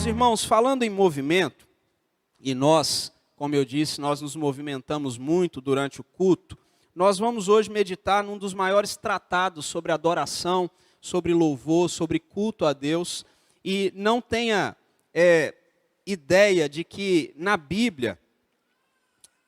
Meus irmãos, falando em movimento, e nós, como eu disse, nós nos movimentamos muito durante o culto, nós vamos hoje meditar num dos maiores tratados sobre adoração, sobre louvor, sobre culto a Deus, e não tenha ideia de que na Bíblia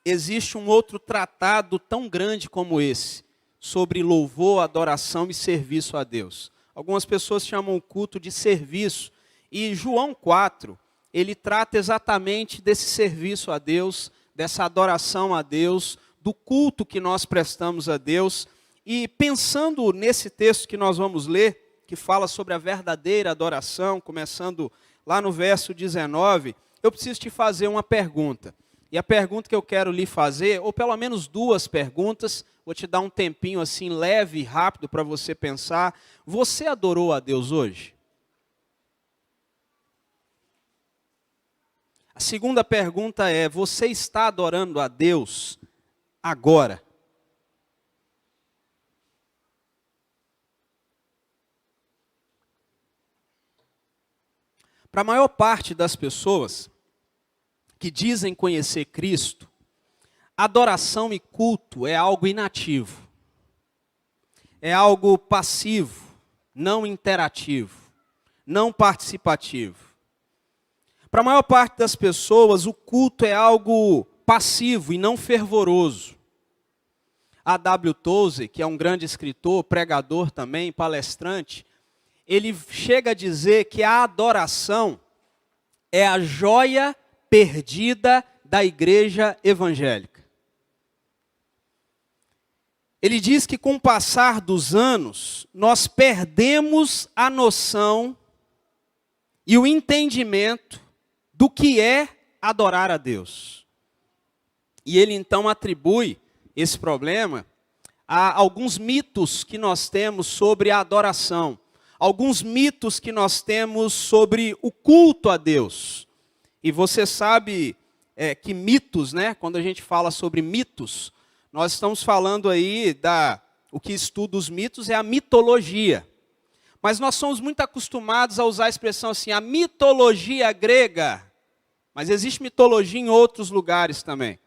existe um outro tratado tão grande como esse, sobre louvor, adoração e serviço a Deus. Algumas pessoas chamam o culto de serviço, e João 4, ele trata exatamente desse serviço a Deus, dessa adoração a Deus, do culto que nós prestamos a Deus. E pensando nesse texto que nós vamos ler, que fala sobre a verdadeira adoração, começando lá no verso 19, eu preciso te fazer uma pergunta. E a pergunta que eu quero lhe fazer, ou pelo menos duas perguntas, vou te dar um tempinho assim leve e rápido para você pensar. Você adorou a Deus hoje? A segunda pergunta é, você está adorando a Deus agora? Para a maior parte das pessoas que dizem conhecer Cristo, adoração e culto é algo inativo, é algo passivo, não interativo, não participativo. Para a maior parte das pessoas, o culto é algo passivo e não fervoroso. A.W. Tozer, que é um grande escritor, pregador também, palestrante, ele chega a dizer que a adoração é a joia perdida da igreja evangélica. Ele diz que com o passar dos anos, nós perdemos a noção e o entendimento do que é adorar a Deus. E ele então atribui esse problema a alguns mitos que nós temos sobre a adoração, alguns mitos que nós temos sobre o culto a Deus. E você sabe que mitos, né? Quando a gente fala sobre mitos, nós estamos falando aí o que estuda os mitos é a mitologia. Mas nós somos muito acostumados a usar a expressão assim, a mitologia grega. Mas existe mitologia em outros lugares também.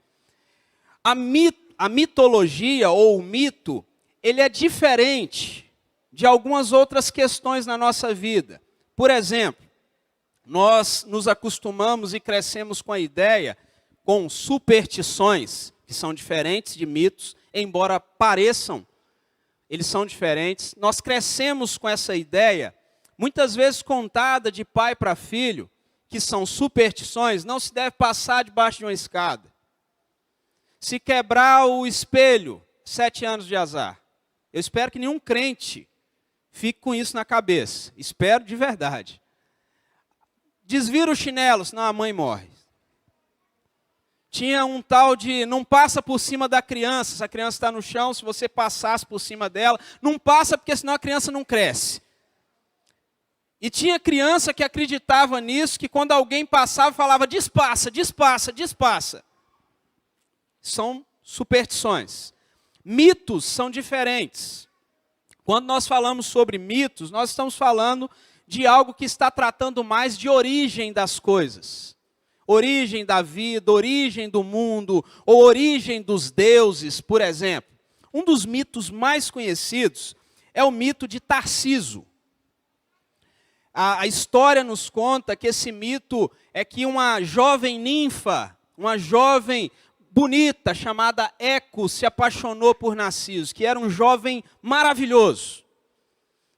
A mitologia ou o mito, ele é diferente de algumas outras questões na nossa vida. Por exemplo, nós nos acostumamos e crescemos com a ideia, com superstições, que são diferentes de mitos, embora pareçam, eles são diferentes. Nós crescemos com essa ideia, muitas vezes contada de pai para filho, que são superstições, não se deve passar debaixo de uma escada. Se quebrar o espelho, 7 anos de azar. Eu espero que nenhum crente fique com isso na cabeça. Espero de verdade. Desvira o chinelo, senão a mãe morre. Tinha um tal de, não passa por cima da criança, se a criança está no chão, se você passasse por cima dela, não passa porque senão a criança não cresce. E tinha criança que acreditava nisso, que quando alguém passava, falava, despassa, despassa, despassa. São superstições. Mitos são diferentes. Quando nós falamos sobre mitos, nós estamos falando de algo que está tratando mais de origem das coisas. Origem da vida, origem do mundo, ou origem dos deuses, por exemplo. Um dos mitos mais conhecidos é o mito de Tarciso. A história nos conta que esse mito é que uma jovem ninfa, uma jovem bonita chamada Eco se apaixonou por Narciso, que era um jovem maravilhoso,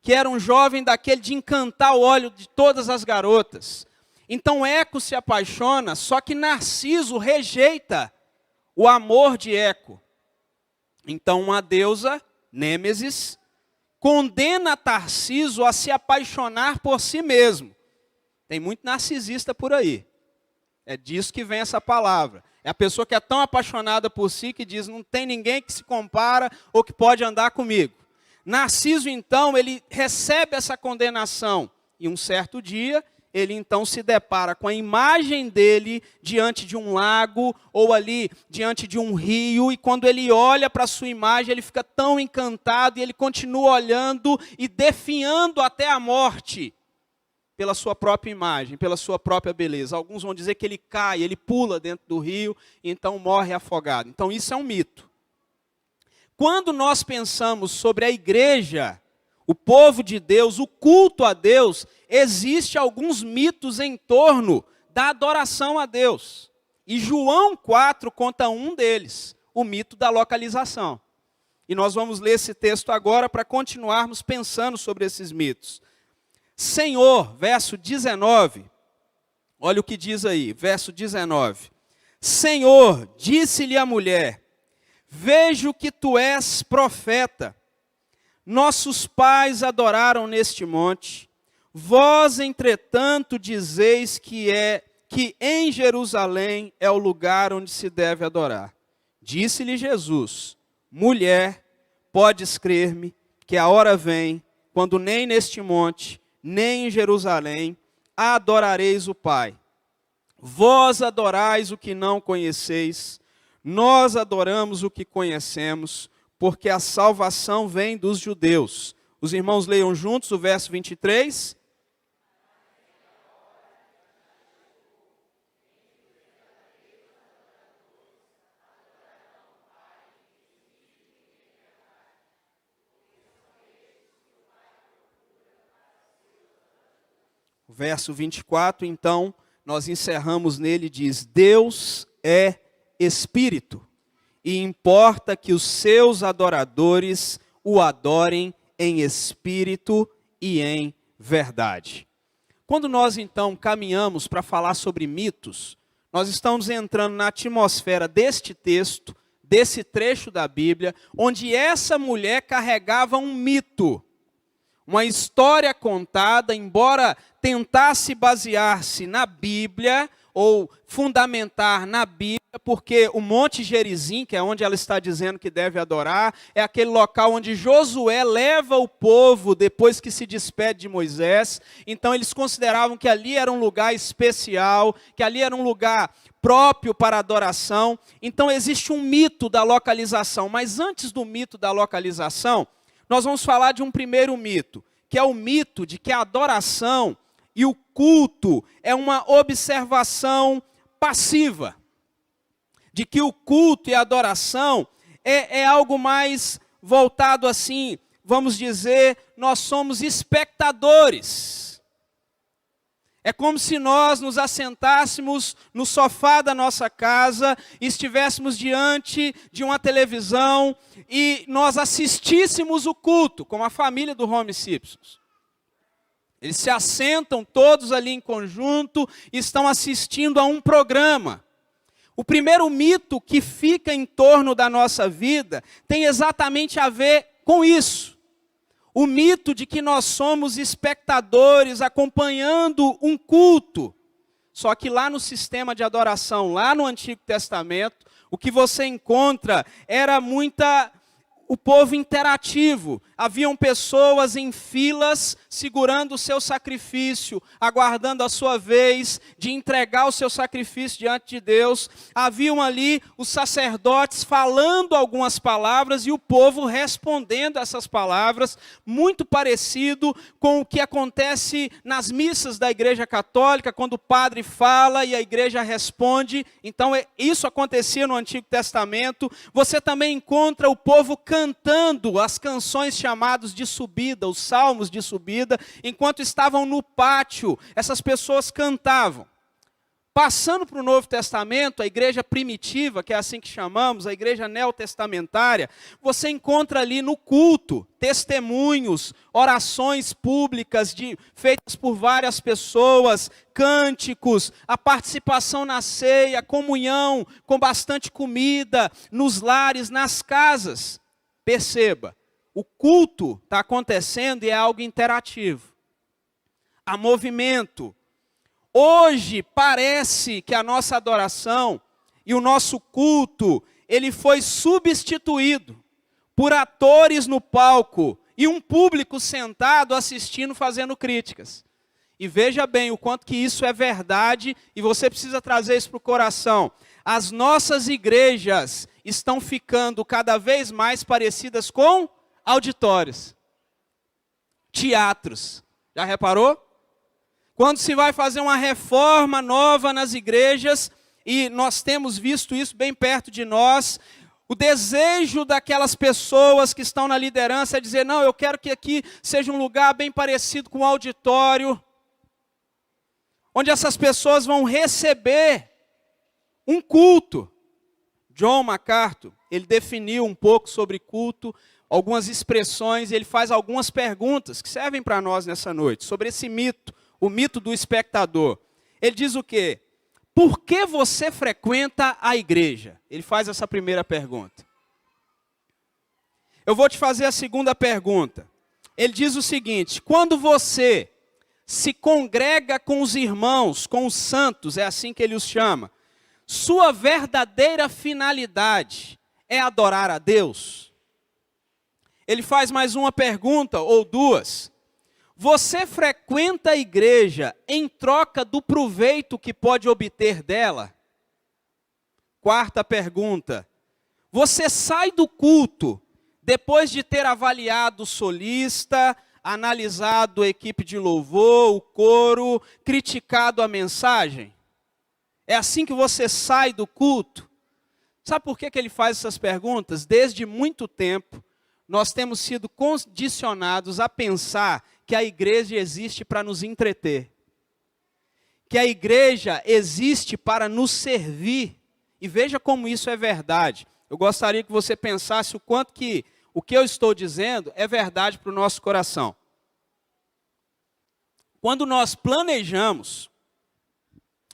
que era um jovem daquele de encantar o olho de todas as garotas. Então Eco se apaixona, só que Narciso rejeita o amor de Eco. Então uma deusa, Nêmesis, condena Tarciso a se apaixonar por si mesmo. Tem muito narcisista por aí. É disso que vem essa palavra. É a pessoa que é tão apaixonada por si que diz, não tem ninguém que se compara ou que pode andar comigo. Narciso, então, ele recebe essa condenação. E um certo dia, ele então se depara com a imagem dele diante de um lago ou ali diante de um rio, e quando ele olha para a sua imagem, ele fica tão encantado e ele continua olhando e definhando até a morte. pela sua própria imagem, pela sua própria beleza. Alguns vão dizer que ele cai, ele pula dentro do rio, e então morre afogado. Então isso é um mito. Quando nós pensamos sobre a igreja, o povo de Deus, o culto a Deus, existem alguns mitos em torno da adoração a Deus. E João 4 conta um deles, o mito da localização. E nós vamos ler esse texto agora para continuarmos pensando sobre esses mitos. Senhor, verso 19, olha o que diz aí, verso 19. Senhor, disse-lhe a mulher, vejo que tu és profeta. Nossos pais adoraram neste monte. Vós, entretanto, dizeis que em Jerusalém é o lugar onde se deve adorar. Disse-lhe Jesus, mulher, podes crer-me que a hora vem, quando nem neste monte, nem em Jerusalém, adorareis o Pai. Vós adorais o que não conheceis, nós adoramos o que conhecemos, porque a salvação vem dos judeus. Os irmãos leiam juntos o verso 23. O verso 24, então, nós encerramos nele, diz, Deus é Espírito, e importa que os seus adoradores o adorem em espírito e em verdade. Quando nós, então, caminhamos para falar sobre mitos, nós estamos entrando na atmosfera deste texto, desse trecho da Bíblia, onde essa mulher carregava um mito, uma história contada, embora tentasse basear-se na Bíblia, ou fundamentar na Bíblia, porque o Monte Gerizim, que é onde ela está dizendo que deve adorar, é aquele local onde Josué leva o povo depois que se despede de Moisés. Então eles consideravam que ali era um lugar especial, que ali era um lugar próprio para adoração. Então existe um mito da localização, mas antes do mito da localização, nós vamos falar de um primeiro mito, que é o mito de que a adoração e o culto é uma observação passiva. De que o culto e a adoração é algo mais voltado assim, vamos dizer, nós somos espectadores. É como se nós nos assentássemos no sofá da nossa casa, estivéssemos diante de uma televisão e nós assistíssemos o culto, como a família do Homer Simpson. Eles se assentam todos ali em conjunto e estão assistindo a um programa. O primeiro mito que fica em torno da nossa vida tem exatamente a ver com isso. O mito de que nós somos espectadores acompanhando um culto. Só que lá no sistema de adoração, lá no Antigo Testamento, o que você encontra era o povo interativo. Haviam pessoas em filas segurando o seu sacrifício, aguardando a sua vez de entregar o seu sacrifício diante de Deus. Haviam ali os sacerdotes falando algumas palavras e o povo respondendo essas palavras, muito parecido com o que acontece nas missas da Igreja Católica, quando o padre fala e a igreja responde. Então isso acontecia no Antigo Testamento. Você também encontra o povo cantando as canções chamadas de subida, os salmos de subida, enquanto estavam no pátio, essas pessoas cantavam. Passando para o Novo Testamento, a igreja primitiva, que é assim que chamamos, a igreja neotestamentária, você encontra ali no culto testemunhos, orações públicas feitas por várias pessoas, cânticos, a participação na ceia, comunhão com bastante comida, nos lares, nas casas. Perceba, o culto está acontecendo e é algo interativo. Há movimento. Hoje parece que a nossa adoração e o nosso culto, ele foi substituído por atores no palco e um público sentado assistindo, fazendo críticas. E veja bem o quanto que isso é verdade e você precisa trazer isso para o coração. As nossas igrejas estão ficando cada vez mais parecidas com auditórios, teatros. Já reparou? Quando se vai fazer uma reforma nova nas igrejas, e nós temos visto isso bem perto de nós, o desejo daquelas pessoas que estão na liderança é dizer, não, eu quero que aqui seja um lugar bem parecido com o auditório, onde essas pessoas vão receber um culto. John MacArthur, ele definiu um pouco sobre culto, algumas expressões, e ele faz algumas perguntas que servem para nós nessa noite, sobre esse mito, o mito do espectador. Ele diz o quê? Por que você frequenta a igreja? Ele faz essa primeira pergunta. Eu vou te fazer a segunda pergunta. Ele diz o seguinte, quando você se congrega com os irmãos, com os santos, é assim que ele os chama, sua verdadeira finalidade é adorar a Deus? Ele faz mais uma pergunta, ou duas. Você frequenta a igreja em troca do proveito que pode obter dela? Quarta pergunta. Você sai do culto depois de ter avaliado o solista, analisado a equipe de louvor, o coro, criticado a mensagem? É assim que você sai do culto? Sabe por que ele faz essas perguntas? Desde muito tempo, nós temos sido condicionados a pensar que a igreja existe para nos entreter. Que a igreja existe para nos servir. E veja como isso é verdade. Eu gostaria que você pensasse o quanto que o que eu estou dizendo é verdade para o nosso coração. Quando nós planejamos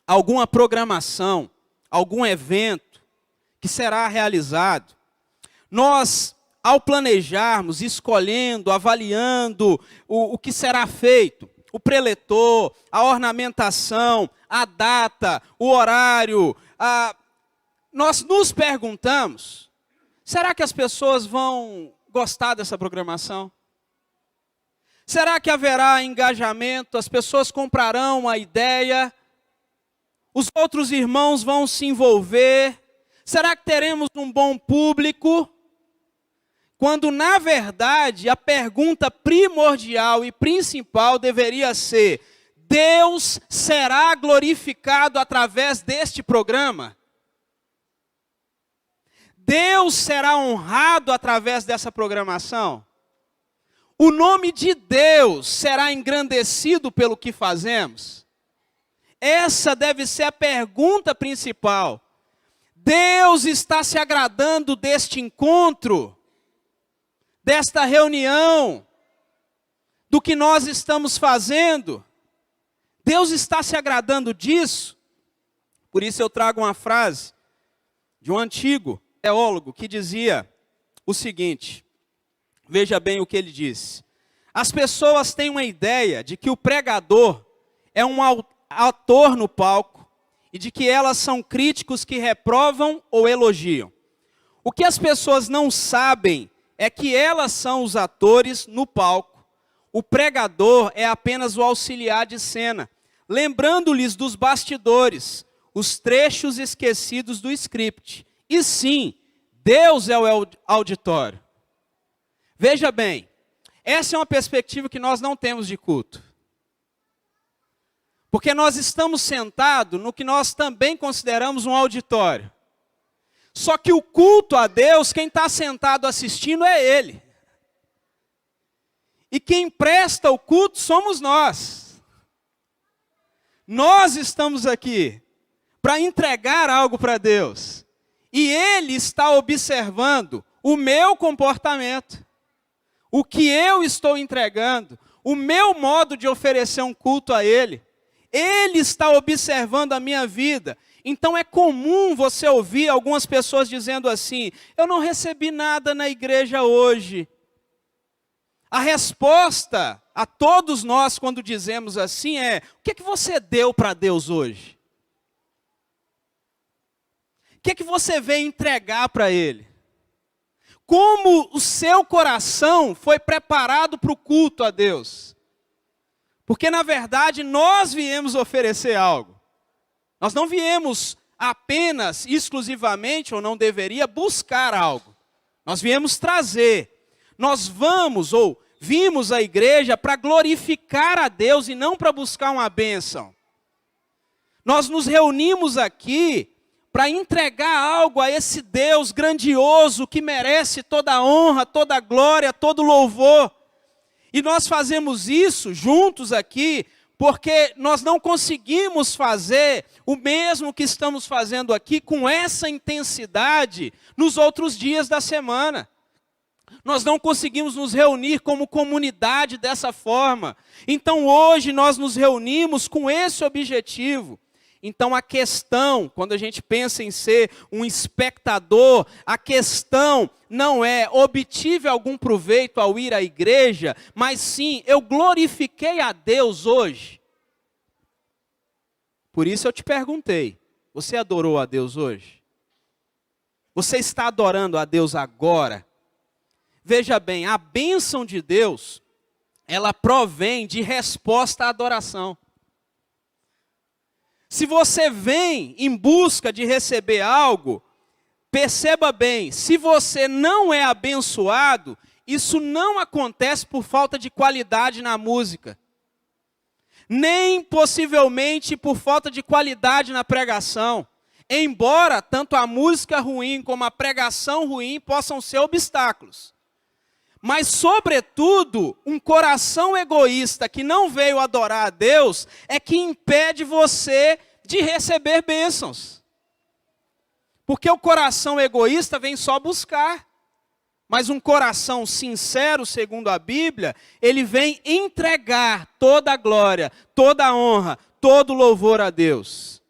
alguma programação, algum evento que será realizado, nós, ao planejarmos, escolhendo, avaliando o que será feito, o preletor, a ornamentação, a data, o horário, nós nos perguntamos, será que as pessoas vão gostar dessa programação? Será que haverá engajamento? As pessoas comprarão a ideia? Os outros irmãos vão se envolver? Será que teremos um bom público? Quando, na verdade, a pergunta primordial e principal deveria ser, Deus será glorificado através deste programa? Deus será honrado através dessa programação? O nome de Deus será engrandecido pelo que fazemos? Essa deve ser a pergunta principal. Deus está se agradando deste encontro, desta reunião, do que nós estamos fazendo? Deus está se agradando disso? Por isso eu trago uma frase de um antigo teólogo que dizia o seguinte, veja bem o que ele disse. As pessoas têm uma ideia de que o pregador é um ator no palco e de que elas são críticos que reprovam ou elogiam. O que as pessoas não sabem é que elas são os atores no palco. O pregador é apenas o auxiliar de cena, lembrando-lhes dos bastidores, os trechos esquecidos do script. E sim, Deus é o auditório. Veja bem, essa é uma perspectiva que nós não temos de culto. Porque nós estamos sentados no que nós também consideramos um auditório. Só que o culto a Deus, quem está sentado assistindo é Ele. E quem presta o culto somos nós. Nós estamos aqui para entregar algo para Deus. E Ele está observando o meu comportamento. O que eu estou entregando. O meu modo de oferecer um culto a Ele. Ele está observando a minha vida. Então é comum você ouvir algumas pessoas dizendo assim, eu não recebi nada na igreja hoje. A resposta a todos nós quando dizemos assim é, o que você deu para Deus hoje? O que você veio entregar para Ele? Como o seu coração foi preparado para o culto a Deus? Porque na verdade nós viemos oferecer algo. Nós não viemos apenas, exclusivamente, ou não deveria, buscar algo. Nós viemos trazer. Nós vamos, ou vimos à igreja para glorificar a Deus e não para buscar uma bênção. Nós nos reunimos aqui para entregar algo a esse Deus grandioso que merece toda a honra, toda a glória, todo o louvor. E nós fazemos isso juntos aqui porque nós não conseguimos fazer o mesmo que estamos fazendo aqui com essa intensidade nos outros dias da semana. Nós não conseguimos nos reunir como comunidade dessa forma. Então hoje nós nos reunimos com esse objetivo. Então a questão, quando a gente pensa em ser um espectador, a questão não é obtive algum proveito ao ir à igreja, mas sim, eu glorifiquei a Deus hoje. Por isso eu te perguntei, você adorou a Deus hoje? Você está adorando a Deus agora? Veja bem, a bênção de Deus, ela provém de resposta à adoração. Se você vem em busca de receber algo, perceba bem, se você não é abençoado, isso não acontece por falta de qualidade na música. Nem possivelmente por falta de qualidade na pregação. Embora tanto a música ruim como a pregação ruim possam ser obstáculos. Mas, sobretudo, um coração egoísta que não veio adorar a Deus é que impede você de receber bênçãos. Porque o coração egoísta vem só buscar. Mas um coração sincero, segundo a Bíblia, ele vem entregar toda a glória, toda a honra, todo o louvor a Deus.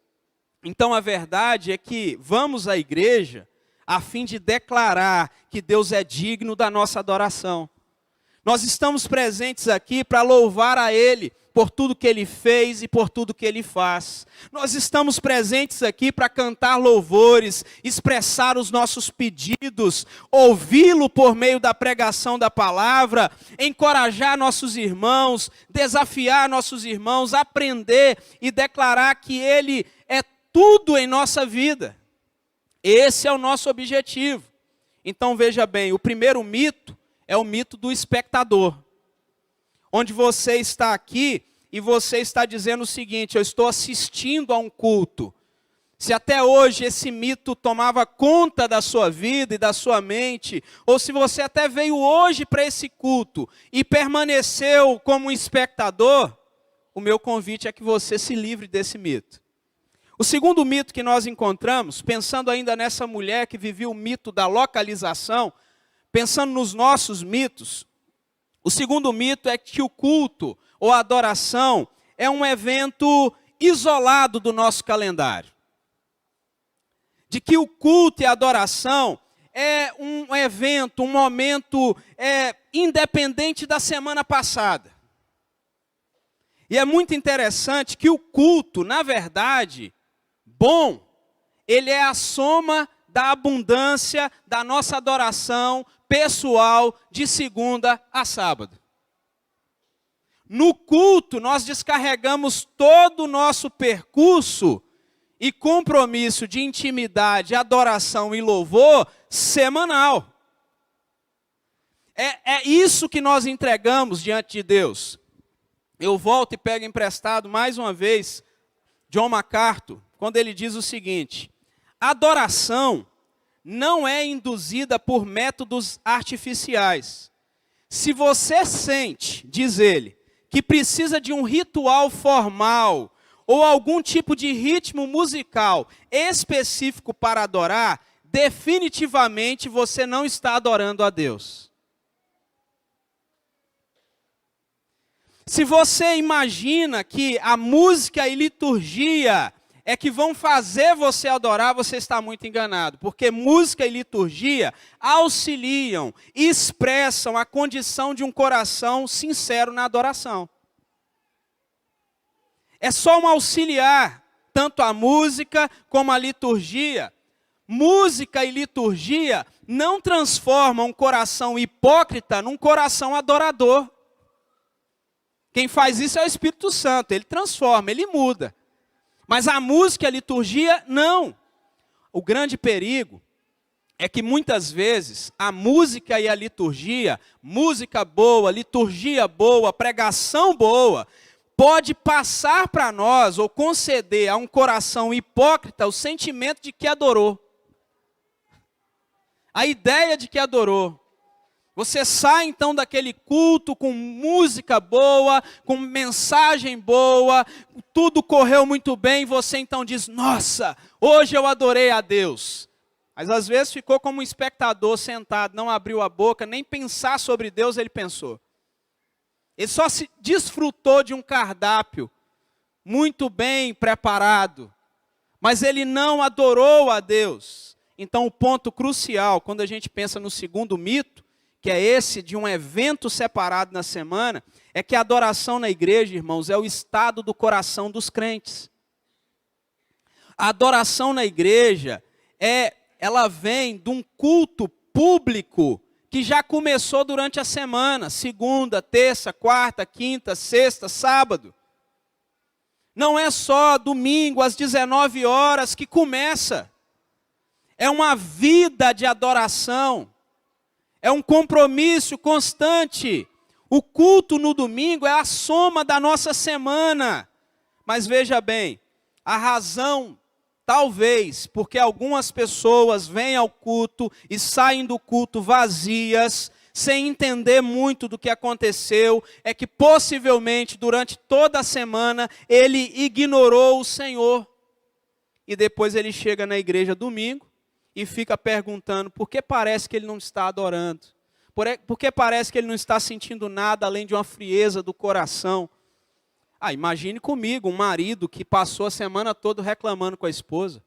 Então a verdade é que vamos à igreja a fim de declarar que Deus é digno da nossa adoração. Nós estamos presentes aqui para louvar a Ele por tudo que Ele fez e por tudo que Ele faz. Nós estamos presentes aqui para cantar louvores, expressar os nossos pedidos, ouvi-lo por meio da pregação da palavra, encorajar nossos irmãos, desafiar nossos irmãos, aprender e declarar que Ele é tudo em nossa vida. Esse é o nosso objetivo. Então veja bem, o primeiro mito é o mito do espectador. Onde você está aqui e você está dizendo o seguinte, eu estou assistindo a um culto. Se até hoje esse mito tomava conta da sua vida e da sua mente, ou se você até veio hoje para esse culto e permaneceu como um espectador, o meu convite é que você se livre desse mito. O segundo mito que nós encontramos, pensando ainda nessa mulher que vivia o mito da localização, pensando nos nossos mitos, o segundo mito é que o culto ou a adoração é um evento isolado do nosso calendário. De que o culto e a adoração é um evento, um momento independente da semana passada. E é muito interessante que o culto, na verdade, bom, ele é a soma da abundância da nossa adoração pessoal de segunda a sábado. No culto, nós descarregamos todo o nosso percurso e compromisso de intimidade, adoração e louvor semanal. É isso que nós entregamos diante de Deus. Eu volto e pego emprestado mais uma vez John MacArthur, quando ele diz o seguinte: adoração não é induzida por métodos artificiais. Se você sente, diz ele, que precisa de um ritual formal ou algum tipo de ritmo musical específico para adorar, definitivamente você não está adorando a Deus. Se você imagina que a música e liturgia é que vão fazer você adorar, você está muito enganado. Porque música e liturgia auxiliam, expressam a condição de um coração sincero na adoração. É só um auxiliar, tanto a música como a liturgia. Música e liturgia não transformam um coração hipócrita num coração adorador. Quem faz isso é o Espírito Santo, ele transforma, ele muda. Mas a música e a liturgia, não. O grande perigo é que muitas vezes a música e a liturgia, música boa, liturgia boa, pregação boa, pode passar para nós ou conceder a um coração hipócrita o sentimento de que adorou. A ideia de que adorou. Você sai então daquele culto com música boa, com mensagem boa, tudo correu muito bem, você então diz, nossa, hoje eu adorei a Deus. Mas às vezes ficou como um espectador sentado, não abriu a boca, nem pensar sobre Deus ele pensou. Ele só se desfrutou de um cardápio muito bem preparado, mas ele não adorou a Deus. Então o ponto crucial, quando a gente pensa no segundo mito, que é esse de um evento separado na semana, é que a adoração na igreja, irmãos, é o estado do coração dos crentes. A adoração na igreja ela vem de um culto público que já começou durante a semana, segunda, terça, quarta, quinta, sexta, sábado. Não é só domingo às 19 horas que começa. É uma vida de adoração. É um compromisso constante. O culto no domingo é a soma da nossa semana. Mas veja bem, a razão, talvez, porque algumas pessoas vêm ao culto e saem do culto vazias, sem entender muito do que aconteceu, é que possivelmente durante toda a semana ele ignorou o Senhor. E depois ele chega na igreja domingo e fica perguntando por que parece que ele não está adorando. Por que parece que ele não está sentindo nada além de uma frieza do coração. Imagine comigo um marido que passou a semana toda reclamando com a esposa.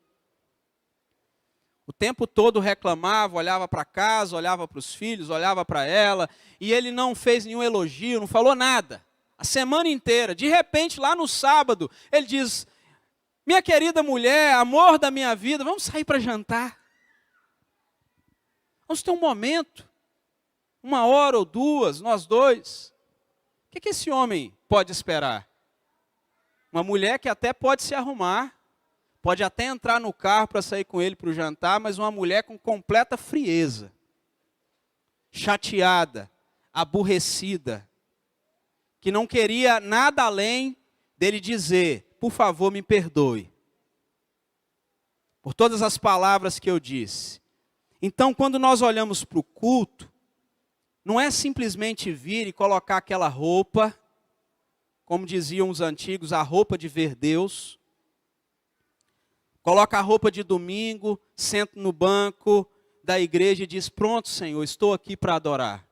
O tempo todo reclamava, olhava para casa, olhava para os filhos, olhava para ela, e ele não fez nenhum elogio, não falou nada. A semana inteira. De repente, lá no sábado, ele diz, minha querida mulher, amor da minha vida, vamos sair para jantar. Vamos ter um momento, 1 hora ou 2, nós dois. O que esse homem pode esperar? Uma mulher que até pode se arrumar, pode até entrar no carro para sair com ele para o jantar, mas uma mulher com completa frieza, chateada, aborrecida, que não queria nada além dele dizer, por favor, me perdoe, por todas as palavras que eu disse. Então, quando nós olhamos para o culto, não é simplesmente vir e colocar aquela roupa, como diziam os antigos, a roupa de ver Deus. Coloca a roupa de domingo, senta no banco da igreja e diz, pronto, Senhor, estou aqui para adorar.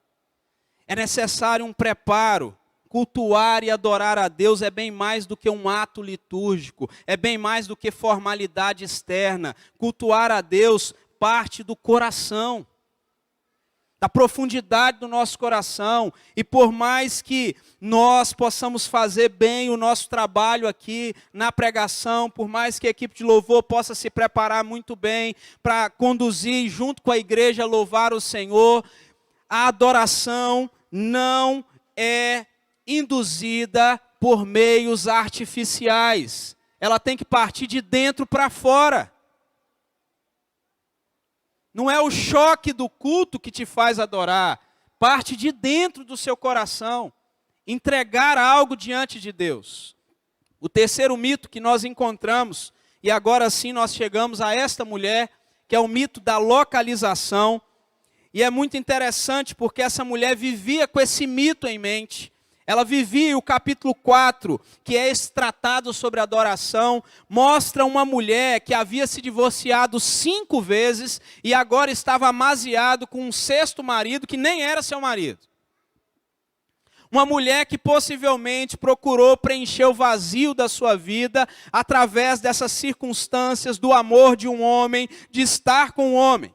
É necessário um preparo. Cultuar e adorar a Deus é bem mais do que um ato litúrgico, é bem mais do que formalidade externa. Cultuar a Deus parte do coração, da profundidade do nosso coração, e por mais que nós possamos fazer bem o nosso trabalho aqui na pregação, por mais que a equipe de louvor possa se preparar muito bem para conduzir junto com a igreja, louvar o Senhor, a adoração não é induzida por meios artificiais, ela tem que partir de dentro para fora. Não é o choque do culto que te faz adorar, parte de dentro do seu coração, entregar algo diante de Deus. O terceiro mito que nós encontramos, e agora sim nós chegamos a esta mulher, que é o mito da localização, e é muito interessante porque essa mulher vivia com esse mito em mente. Ela vivia, o capítulo 4, que é esse tratado sobre adoração, mostra uma mulher que havia se divorciado 5 vezes e agora estava amaziado com um 6º marido que nem era seu marido. Uma mulher que possivelmente procurou preencher o vazio da sua vida através dessas circunstâncias do amor de um homem, de estar com um homem.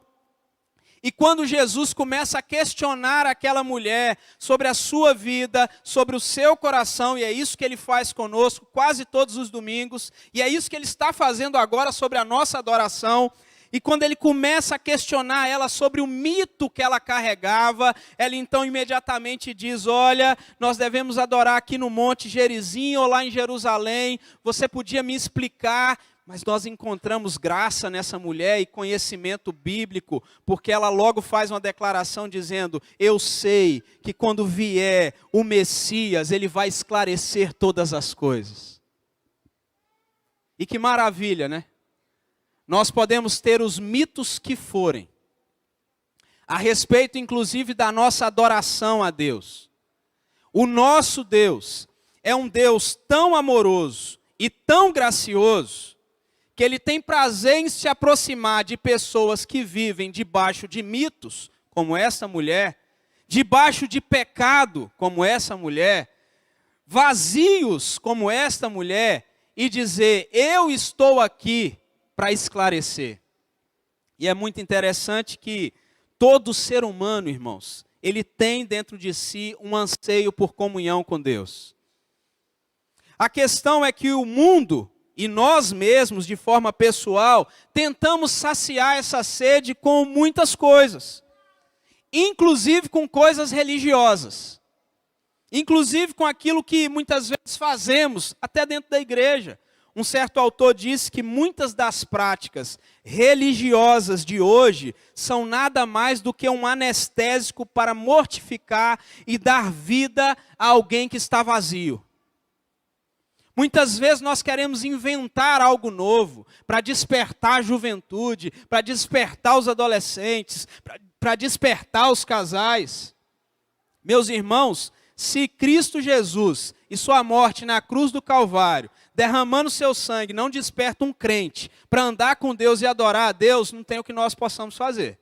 E quando Jesus começa a questionar aquela mulher sobre a sua vida, sobre o seu coração, e é isso que ele faz conosco quase todos os domingos, e é isso que ele está fazendo agora sobre a nossa adoração, E quando ele começa a questionar ela sobre o mito que ela carregava, ela então imediatamente diz: olha, nós devemos adorar aqui no Monte Gerizim ou lá em Jerusalém, você podia me explicar? Mas nós encontramos graça nessa mulher e conhecimento bíblico, porque ela logo faz uma declaração dizendo: eu sei que quando vier o Messias, ele vai esclarecer todas as coisas. E que maravilha, né? Nós podemos ter os mitos que forem, a respeito inclusive da nossa adoração a Deus. O nosso Deus é um Deus tão amoroso e tão gracioso, que ele tem prazer em se aproximar de pessoas que vivem debaixo de mitos, como essa mulher, debaixo de pecado, como essa mulher, vazios, como esta mulher, e dizer: eu estou aqui para esclarecer. E é muito interessante que todo ser humano, irmãos, ele tem dentro de si um anseio por comunhão com Deus. A questão é que o mundo e nós mesmos, de forma pessoal, tentamos saciar essa sede com muitas coisas, inclusive com coisas religiosas, inclusive com aquilo que muitas vezes fazemos, até dentro da igreja. Um certo autor disse que muitas das práticas religiosas de hoje são nada mais do que um anestésico para mortificar e dar vida a alguém que está vazio. Muitas vezes nós queremos inventar algo novo para despertar a juventude, para despertar os adolescentes, para despertar os casais. Meus irmãos, se Cristo Jesus e sua morte na cruz do Calvário, derramando seu sangue, não desperta um crente para andar com Deus e adorar a Deus, não tem o que nós possamos fazer.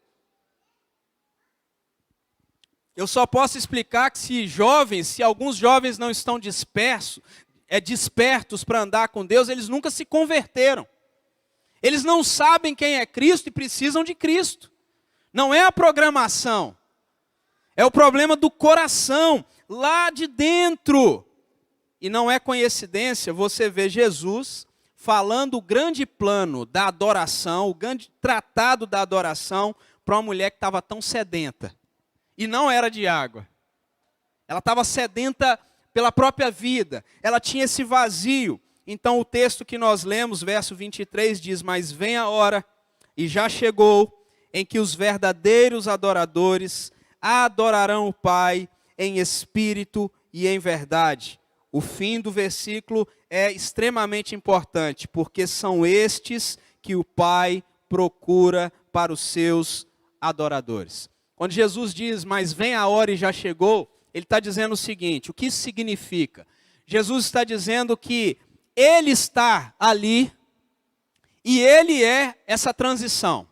Eu só posso explicar que se alguns jovens não estão despertos para andar com Deus, eles nunca se converteram. Eles não sabem quem é Cristo e precisam de Cristo. Não é a programação, é o problema do coração, lá de dentro. E não é coincidência você ver Jesus falando o grande plano da adoração, o grande tratado da adoração, para uma mulher que estava tão sedenta. E não era de água. Ela estava sedenta pela própria vida, ela tinha esse vazio. Então o texto que nós lemos, verso 23, diz: mas vem a hora, e já chegou, em que os verdadeiros adoradores adorarão o Pai em espírito e em verdade. O fim do versículo é extremamente importante, porque são estes que o Pai procura para os seus adoradores. Quando Jesus diz: mas vem a hora e já chegou, ele está dizendo o seguinte: o que isso significa? Jesus está dizendo que Ele está ali e Ele é essa transição.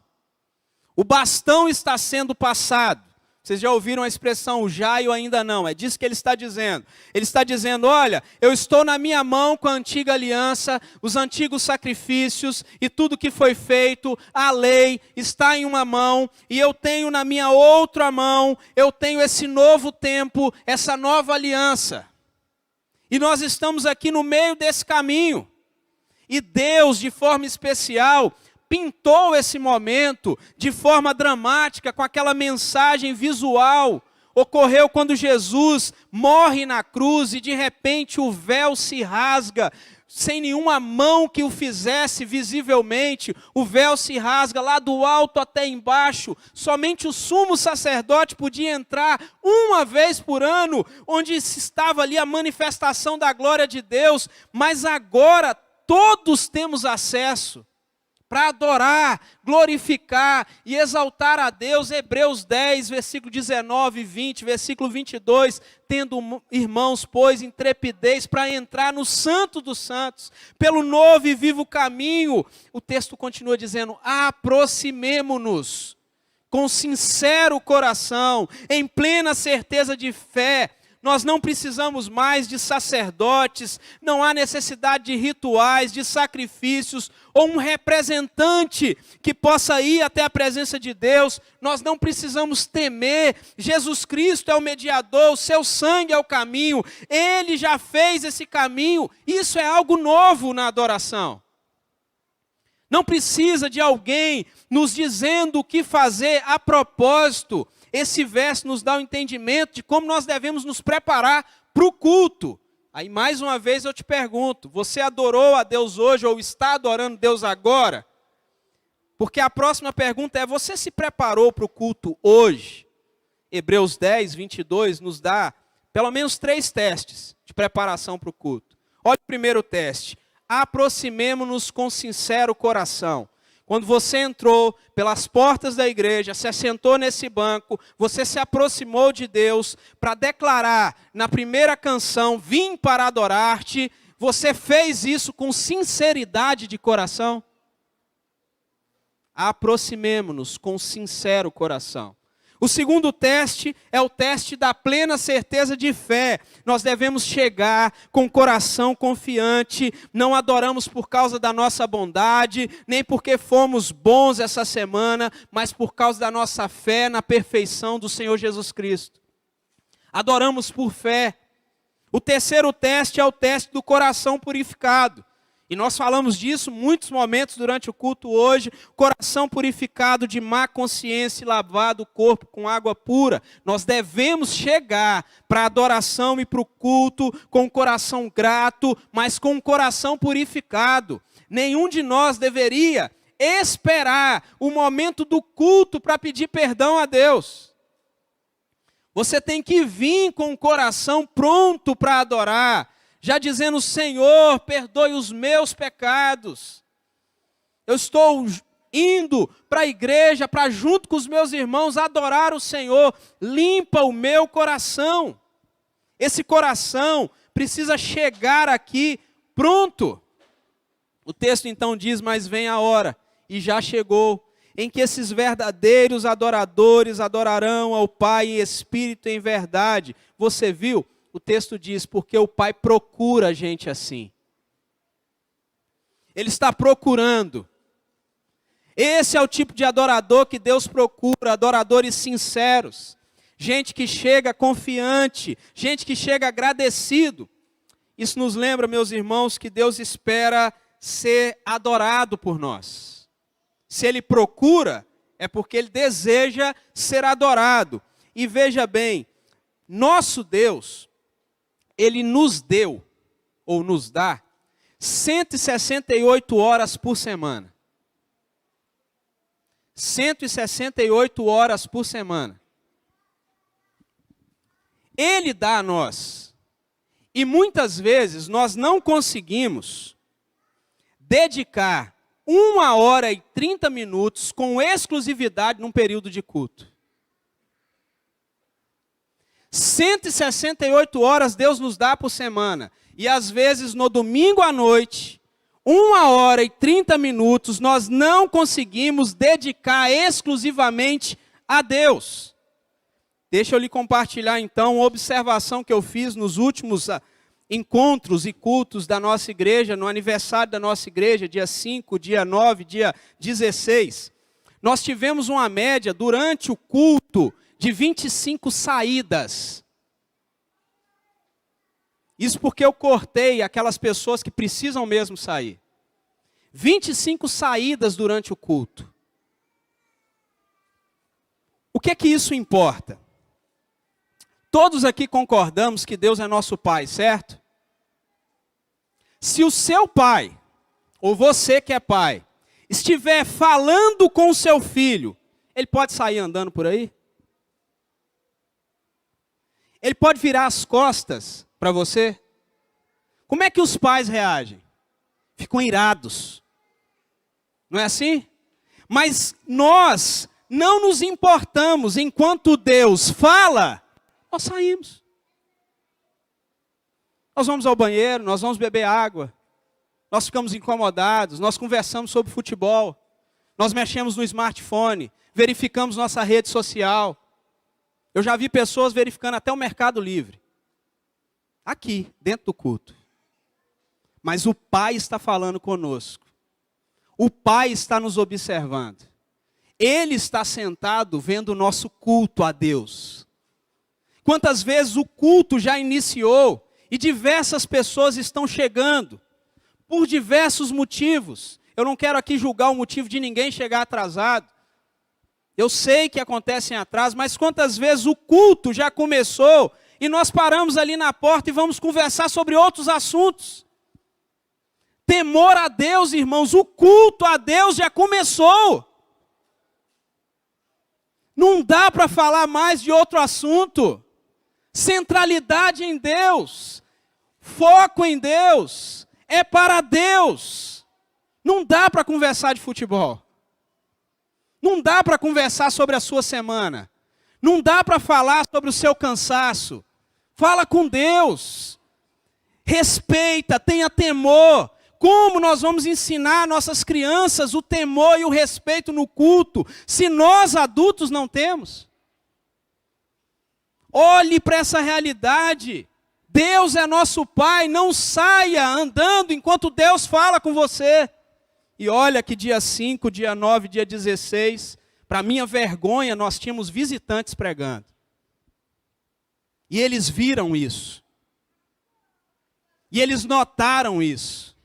O bastão está sendo passado. Vocês já ouviram a expressão, o já e o ainda não? É disso que ele está dizendo. Ele está dizendo: olha, eu estou na minha mão com a antiga aliança, os antigos sacrifícios e tudo que foi feito, a lei está em uma mão, e eu tenho na minha outra mão, eu tenho esse novo tempo, essa nova aliança. E nós estamos aqui no meio desse caminho. E Deus, de forma especial, pintou esse momento de forma dramática, com aquela mensagem visual. Ocorreu quando Jesus morre na cruz e de repente o véu se rasga, sem nenhuma mão que o fizesse visivelmente. O véu se rasga lá do alto até embaixo. Somente o sumo sacerdote podia entrar uma vez por ano, onde estava ali a manifestação da glória de Deus. Mas agora todos temos acesso para adorar, glorificar e exaltar a Deus. Hebreus 10, versículo 19 e 20, versículo 22, tendo, irmãos, pois, intrepidez para entrar no santo dos santos, pelo novo e vivo caminho. O texto continua dizendo: aproximemo-nos com sincero coração, em plena certeza de fé. Nós não precisamos mais de sacerdotes, não há necessidade de rituais, de sacrifícios, ou um representante que possa ir até a presença de Deus. Nós não precisamos temer. Jesus Cristo é o mediador, o seu sangue é o caminho, Ele já fez esse caminho. Isso é algo novo na adoração. Não precisa de alguém nos dizendo o que fazer a propósito. Esse verso nos dá o entendimento de como nós devemos nos preparar para o culto. Aí mais uma vez eu te pergunto, você adorou a Deus hoje ou está adorando Deus agora? Porque a próxima pergunta é, você se preparou para o culto hoje? Hebreus 10, 22 nos dá pelo menos 3 testes de preparação para o culto. Olha o primeiro teste. Aproximemo-nos com sincero coração. Quando você entrou pelas portas da igreja, se assentou nesse banco, você se aproximou de Deus para declarar na primeira canção, vim para adorar-te, você fez isso com sinceridade de coração? Aproximemo-nos com sincero coração. O segundo teste é o teste da plena certeza de fé. Nós devemos chegar com o coração confiante, não adoramos por causa da nossa bondade, nem porque fomos bons essa semana, mas por causa da nossa fé na perfeição do Senhor Jesus Cristo. Adoramos por fé. O terceiro teste é o teste do coração purificado. E nós falamos disso em muitos momentos durante o culto hoje. Coração purificado de má consciência e lavado o corpo com água pura. Nós devemos chegar para a adoração e para o culto com um coração grato, mas com um coração purificado. Nenhum de nós deveria esperar o momento do culto para pedir perdão a Deus. Você tem que vir com o coração pronto para adorar. Já dizendo, Senhor, perdoe os meus pecados. Eu estou indo para a igreja, para junto com os meus irmãos adorar o Senhor. Limpa o meu coração. Esse coração precisa chegar aqui pronto. O texto então diz, mas vem a hora, e já chegou, em que esses verdadeiros adoradores adorarão ao Pai em espírito e em verdade. Você viu? O texto diz, porque o Pai procura gente assim. Ele está procurando. Esse é o tipo de adorador que Deus procura, adoradores sinceros. Gente que chega confiante, gente que chega agradecido. Isso nos lembra, meus irmãos, que Deus espera ser adorado por nós. Se Ele procura, é porque Ele deseja ser adorado. E veja bem, nosso Deus, Ele nos deu, ou nos dá, 168 horas por semana. 168 horas por semana. Ele dá a nós. E muitas vezes nós não conseguimos dedicar 1h30 com exclusividade num período de culto. 168 horas Deus nos dá por semana. E às vezes no domingo à noite, 1h30 nós não conseguimos dedicar exclusivamente a Deus. Deixa eu lhe compartilhar então uma observação que eu fiz nos últimos encontros e cultos da nossa igreja, no aniversário da nossa igreja, dia 5, dia 9, dia 16. Nós tivemos uma média durante o culto de 25 saídas. Isso porque eu cortei aquelas pessoas que precisam mesmo sair. 25 saídas durante o culto. O que é que isso importa? Todos aqui concordamos que Deus é nosso Pai, certo? Se o seu pai, ou você que é pai, estiver falando com o seu filho, ele pode sair andando por aí? Ele pode virar as costas para você? Como é que os pais reagem? Ficam irados. Não é assim? Mas nós não nos importamos. Enquanto Deus fala, nós saímos. Nós vamos ao banheiro, nós vamos beber água. Nós ficamos incomodados, nós conversamos sobre futebol. Nós mexemos no smartphone, verificamos nossa rede social. Eu já vi pessoas verificando até o Mercado Livre. Aqui, dentro do culto. Mas o Pai está falando conosco. O Pai está nos observando. Ele está sentado vendo o nosso culto a Deus. Quantas vezes o culto já iniciou e diversas pessoas estão chegando por diversos motivos. Eu não quero aqui julgar o motivo de ninguém chegar atrasado. Eu sei que acontece em atraso, mas quantas vezes o culto já começou e nós paramos ali na porta e vamos conversar sobre outros assuntos. Temor a Deus, irmãos, o culto a Deus já começou. Não dá para falar mais de outro assunto. Centralidade em Deus, foco em Deus, é para Deus. Não dá para conversar de futebol. Não dá para conversar sobre a sua semana. Não dá para falar sobre o seu cansaço. Fala com Deus. Respeita, tenha temor. Como nós vamos ensinar nossas crianças o temor e o respeito no culto, se nós adultos não temos? Olhe para essa realidade. Deus é nosso Pai, não saia andando enquanto Deus fala com você. E olha que dia 5, dia 9, dia 16, para minha vergonha, nós tínhamos visitantes pregando. E eles viram isso. E eles notaram isso.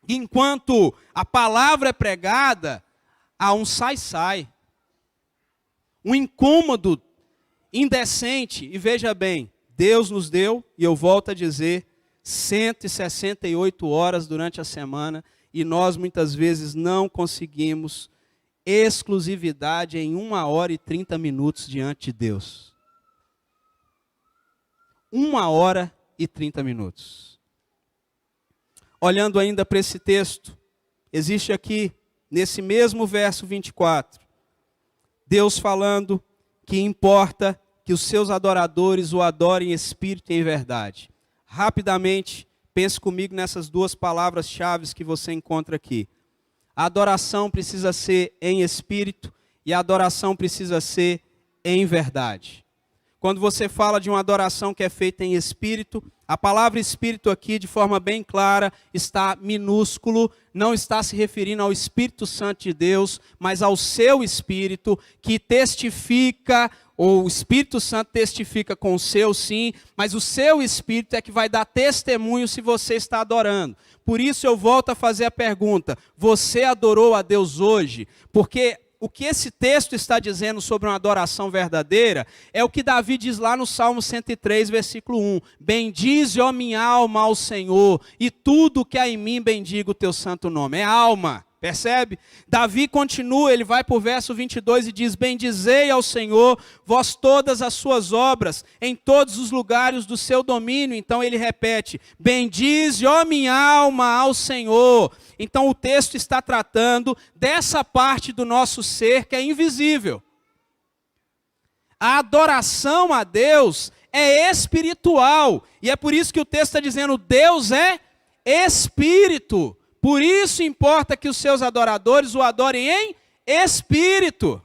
Enquanto a palavra é pregada, há um sai-sai. Um incômodo indecente. E veja bem, Deus nos deu, e eu volto a dizer, 168 horas durante a semana, e nós muitas vezes não conseguimos exclusividade em 1h30 diante de Deus. 1h30. Olhando ainda para esse texto, existe aqui, nesse mesmo verso 24, Deus falando que importa que os seus adoradores o adorem em espírito e em verdade. Rapidamente, pense comigo nessas duas palavras-chave que você encontra aqui. A adoração precisa ser em espírito e a adoração precisa ser em verdade. Quando você fala de uma adoração que é feita em espírito, a palavra espírito aqui, de forma bem clara, está minúsculo, não está se referindo ao Espírito Santo de Deus, mas ao seu espírito, que testifica, ou o Espírito Santo testifica com o seu sim, mas o seu espírito é que vai dar testemunho se você está adorando. Por isso eu volto a fazer a pergunta, você adorou a Deus hoje? Porque o que esse texto está dizendo sobre uma adoração verdadeira é o que Davi diz lá no Salmo 103, versículo 1. Bendize, ó minha alma, ao Senhor, e tudo que há em mim bendiga o teu santo nome. É alma, percebe? Davi continua, ele vai para o verso 22 e diz, bendizei ao Senhor, vós todas as suas obras, em todos os lugares do seu domínio. Então ele repete, bendize, ó minha alma, ao Senhor. Então o texto está tratando dessa parte do nosso ser que é invisível. A adoração a Deus é espiritual. E é por isso que o texto está dizendo, Deus é espírito. Por isso importa que os seus adoradores o adorem em espírito.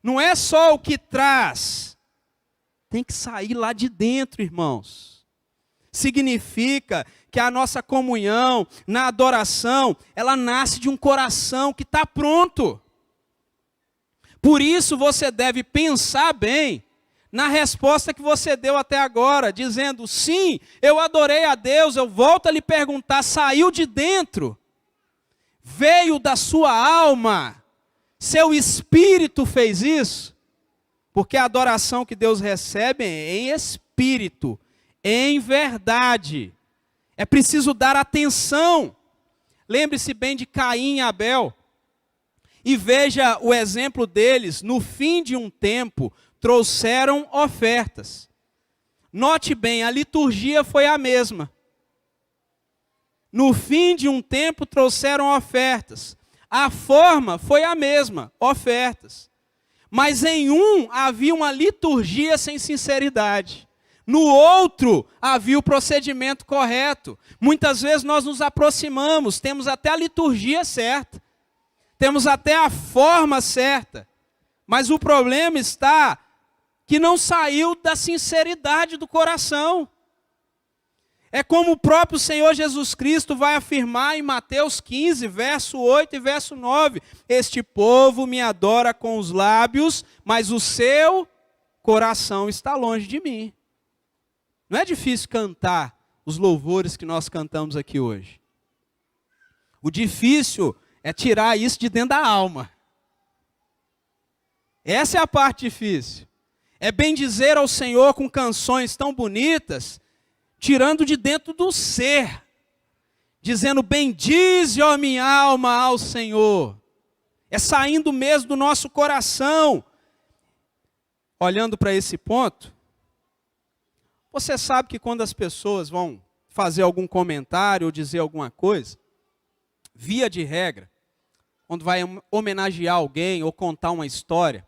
Não é só o que traz. Tem que sair lá de dentro, irmãos. Significa que a nossa comunhão, na adoração, ela nasce de um coração que está pronto. Por isso você deve pensar bem na resposta que você deu até agora, dizendo, sim, eu adorei a Deus, eu volto a lhe perguntar, saiu de dentro? Veio da sua alma? Seu espírito fez isso? Porque a adoração que Deus recebe é em espírito, em verdade. É preciso dar atenção. Lembre-se bem de Caim e Abel. E veja o exemplo deles, no fim de um tempo, trouxeram ofertas. Note bem, a liturgia foi a mesma. No fim de um tempo, trouxeram ofertas. A forma foi a mesma, ofertas. Mas em um havia uma liturgia sem sinceridade. No outro, havia o procedimento correto. Muitas vezes nós nos aproximamos, temos até a liturgia certa. Temos até a forma certa. Mas o problema está que não saiu da sinceridade do coração. É como o próprio Senhor Jesus Cristo vai afirmar em Mateus 15, verso 8 e verso 9. Este povo me adora com os lábios, mas o seu coração está longe de mim. Não é difícil cantar os louvores que nós cantamos aqui hoje. O difícil é tirar isso de dentro da alma. Essa é a parte difícil. É bendizer ao Senhor com canções tão bonitas, tirando de dentro do ser, dizendo: bendize, ó minha alma, ao Senhor. É saindo mesmo do nosso coração. Olhando para esse ponto, você sabe que quando as pessoas vão fazer algum comentário ou dizer alguma coisa, via de regra, quando vai homenagear alguém ou contar uma história,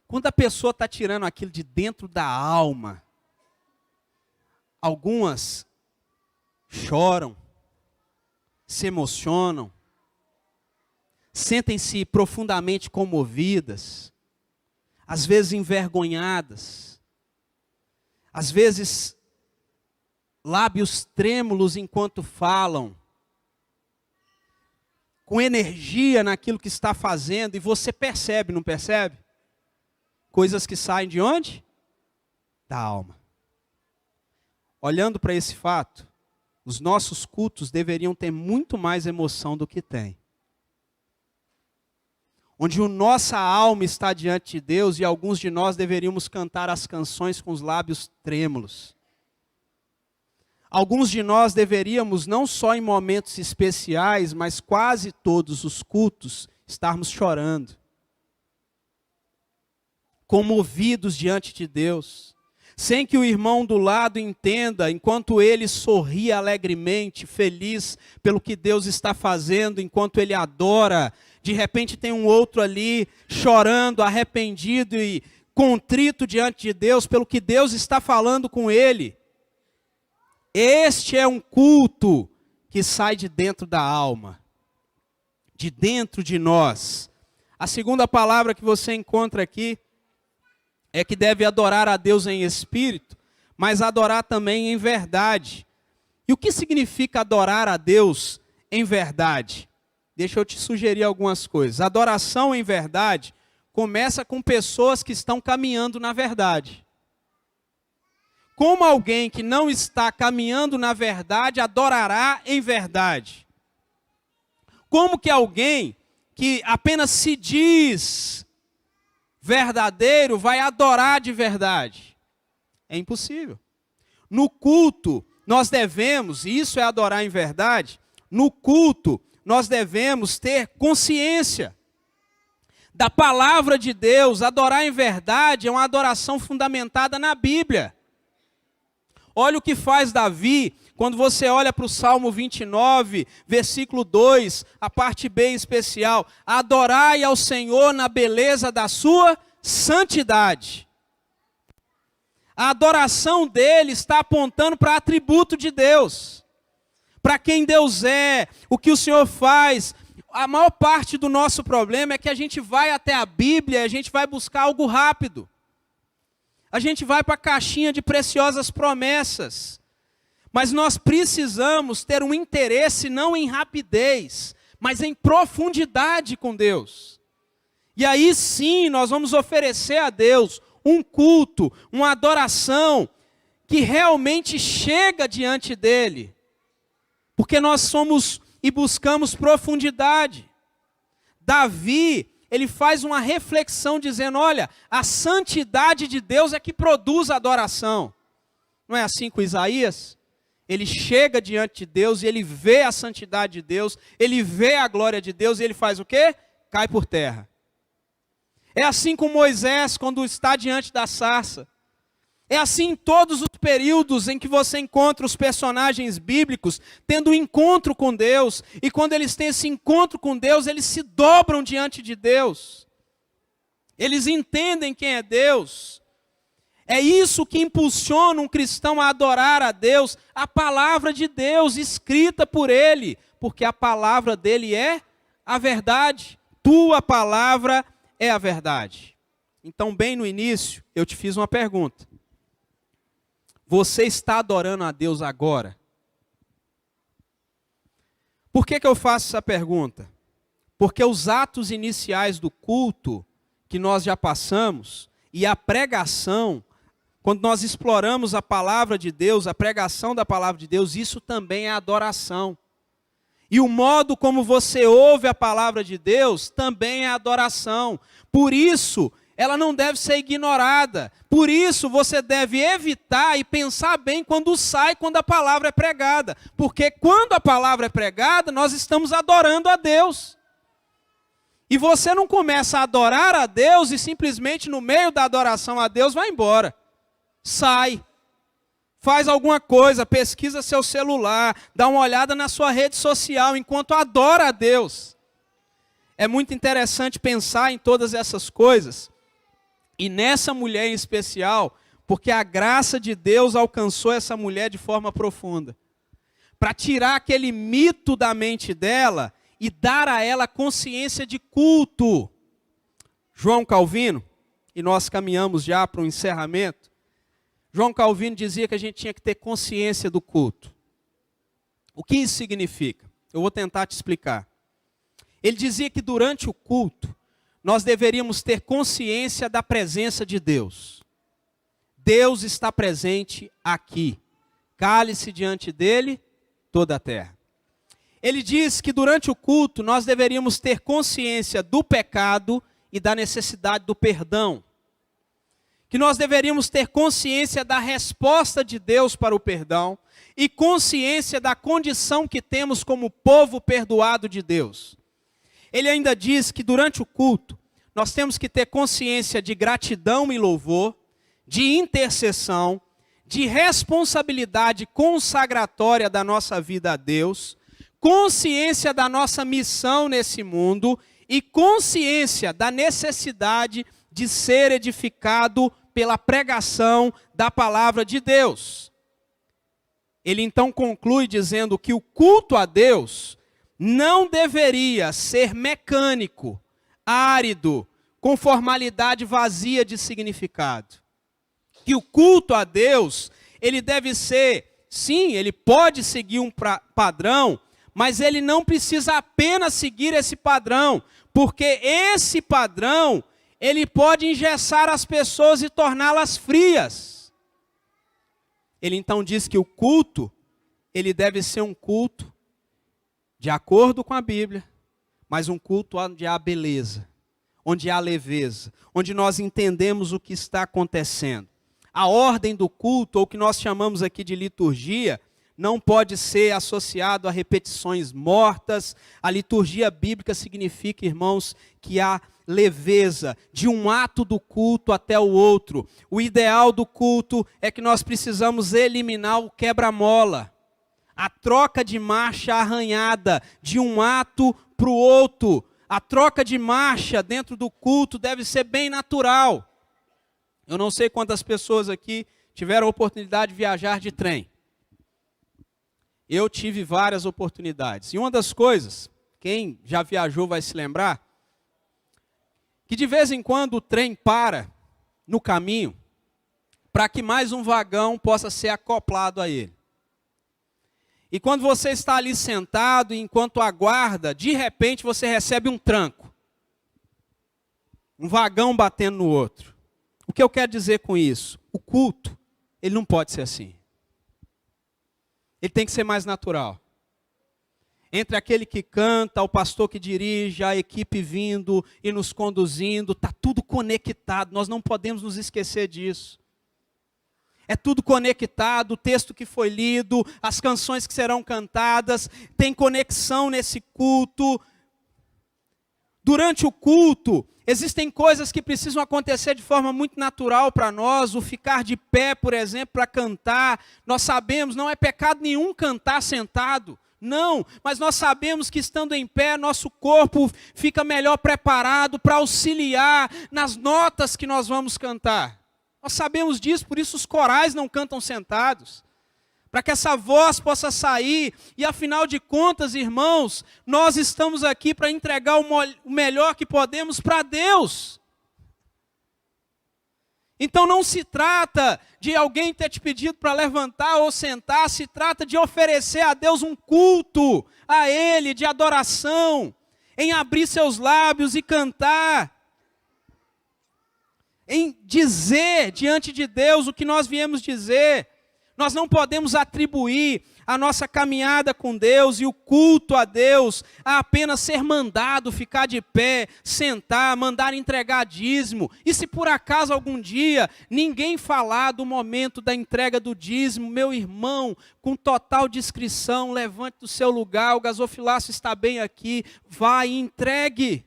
quando a pessoa está tirando aquilo de dentro da alma, algumas choram, se emocionam, sentem-se profundamente comovidas, às vezes envergonhadas, às vezes lábios trêmulos enquanto falam, com energia naquilo que está fazendo, e você percebe, não percebe? Coisas que saem de onde? Da alma. Olhando para esse fato, os nossos cultos deveriam ter muito mais emoção do que tem. Onde a nossa alma está diante de Deus, e alguns de nós deveríamos cantar as canções com os lábios trêmulos. Alguns de nós deveríamos, não só em momentos especiais, mas quase todos os cultos, estarmos chorando, comovidos diante de Deus, sem que o irmão do lado entenda, enquanto ele sorri alegremente, feliz pelo que Deus está fazendo, enquanto ele adora, de repente tem um outro ali chorando, arrependido e contrito diante de Deus pelo que Deus está falando com ele. Este é um culto que sai de dentro da alma, de dentro de nós. A segunda palavra que você encontra aqui é que deve adorar a Deus em espírito, mas adorar também em verdade. E o que significa adorar a Deus em verdade? Deixa eu te sugerir algumas coisas. Adoração em verdade começa com pessoas que estão caminhando na verdade. Como alguém que não está caminhando na verdade adorará em verdade? Como que alguém que apenas se diz verdadeiro vai adorar de verdade? É impossível. No culto, nós devemos, e isso é adorar em verdade, no culto, nós devemos ter consciência da palavra de Deus. Adorar em verdade é uma adoração fundamentada na Bíblia. Olha o que faz Davi, quando você olha para o Salmo 29, versículo 2, a parte B especial: adorai ao Senhor na beleza da sua santidade. A adoração dele está apontando para atributo de Deus, para quem Deus é, o que o Senhor faz. A maior parte do nosso problema é que a gente vai até a Bíblia, a gente vai buscar algo rápido. A gente vai para a caixinha de preciosas promessas. Mas nós precisamos ter um interesse não em rapidez, mas em profundidade com Deus. E aí sim nós vamos oferecer a Deus um culto, uma adoração que realmente chega diante dele. Porque nós somos e buscamos profundidade. Davi, ele faz uma reflexão dizendo: olha, a santidade de Deus é que produz a adoração. Não é assim com Isaías? Ele chega diante de Deus e ele vê a santidade de Deus, ele vê a glória de Deus e ele faz o quê? Cai por terra. É assim com Moisés quando está diante da sarça. É assim em todos os períodos em que você encontra os personagens bíblicos tendo um encontro com Deus. E quando eles têm esse encontro com Deus, eles se dobram diante de Deus. Eles entendem quem é Deus. É isso que impulsiona um cristão a adorar a Deus, a palavra de Deus escrita por ele. Porque a palavra dele é a verdade. Tua palavra é a verdade. Então, bem no início, eu te fiz uma pergunta. Você está adorando a Deus agora? Por que eu faço essa pergunta? Porque os atos iniciais do culto que nós já passamos e a pregação, quando nós exploramos a palavra de Deus, a pregação da palavra de Deus, isso também é adoração. E o modo como você ouve a palavra de Deus também é adoração. Por isso, ela não deve ser ignorada. Por isso, você deve evitar e pensar bem quando a palavra é pregada. Porque quando a palavra é pregada, nós estamos adorando a Deus. E você não começa a adorar a Deus e simplesmente no meio da adoração a Deus vai embora. Sai. Faz alguma coisa, pesquisa seu celular, dá uma olhada na sua rede social enquanto adora a Deus. É muito interessante pensar em todas essas coisas. E nessa mulher em especial, porque a graça de Deus alcançou essa mulher de forma profunda. Para tirar aquele mito da mente dela e dar a ela consciência de culto. João Calvino, e nós caminhamos já para o encerramento, João Calvino dizia que a gente tinha que ter consciência do culto. O que isso significa? Eu vou tentar te explicar. Ele dizia que durante o culto, nós deveríamos ter consciência da presença de Deus. Deus está presente aqui. Cale-se diante dele toda a terra. Ele diz que durante o culto, nós deveríamos ter consciência do pecado e da necessidade do perdão. Que nós deveríamos ter consciência da resposta de Deus para o perdão e consciência da condição que temos como povo perdoado de Deus. Ele ainda diz que durante o culto, nós temos que ter consciência de gratidão e louvor, de intercessão, de responsabilidade consagratória da nossa vida a Deus, consciência da nossa missão nesse mundo e consciência da necessidade de ser edificado pela pregação da palavra de Deus. Ele então conclui dizendo que o culto a Deus não deveria ser mecânico, árido, com formalidade vazia de significado. Que o culto a Deus, ele deve ser, sim, ele pode seguir um padrão, mas ele não precisa apenas seguir esse padrão, porque esse padrão ele pode engessar as pessoas e torná-las frias. Ele então diz que o culto, ele deve ser um culto de acordo com a Bíblia, mas um culto onde há beleza, onde há leveza, onde nós entendemos o que está acontecendo. A ordem do culto, ou o que nós chamamos aqui de liturgia, não pode ser associado a repetições mortas. A liturgia bíblica significa, irmãos, que há leveza, de um ato do culto até o outro. O ideal do culto é que nós precisamos eliminar o quebra-mola, a troca de marcha arranhada, de um ato para o outro. A troca de marcha dentro do culto deve ser bem natural. Eu não sei quantas pessoas aqui tiveram a oportunidade de viajar de trem. Eu tive várias oportunidades. E uma das coisas, quem já viajou vai se lembrar, que de vez em quando o trem para no caminho para que mais um vagão possa ser acoplado a ele. E quando você está ali sentado, enquanto aguarda, de repente você recebe um tranco. Um vagão batendo no outro. O que eu quero dizer com isso? O culto, ele não pode ser assim. Ele tem que ser mais natural. Entre aquele que canta, o pastor que dirige, a equipe vindo e nos conduzindo, está tudo conectado, nós não podemos nos esquecer disso. É tudo conectado, o texto que foi lido, as canções que serão cantadas, tem conexão nesse culto. Durante o culto, existem coisas que precisam acontecer de forma muito natural para nós, o ficar de pé, por exemplo, para cantar. Nós sabemos, não é pecado nenhum cantar sentado. Não, mas nós sabemos que estando em pé, nosso corpo fica melhor preparado para auxiliar nas notas que nós vamos cantar. Nós sabemos disso, por isso os corais não cantam sentados. Para que essa voz possa sair, e afinal de contas, irmãos, nós estamos aqui para entregar o melhor que podemos para Deus. Então não se trata de alguém ter te pedido para levantar ou sentar, se trata de oferecer a Deus um culto, a Ele, de adoração, em abrir seus lábios e cantar, em dizer diante de Deus o que nós viemos dizer. Nós não podemos atribuir a nossa caminhada com Deus e o culto a Deus a apenas ser mandado ficar de pé, sentar, mandar entregar dízimo. E se por acaso algum dia ninguém falar do momento da entrega do dízimo, meu irmão, com total discrição, levante do seu lugar, o gasofilaço está bem aqui, vai e entregue.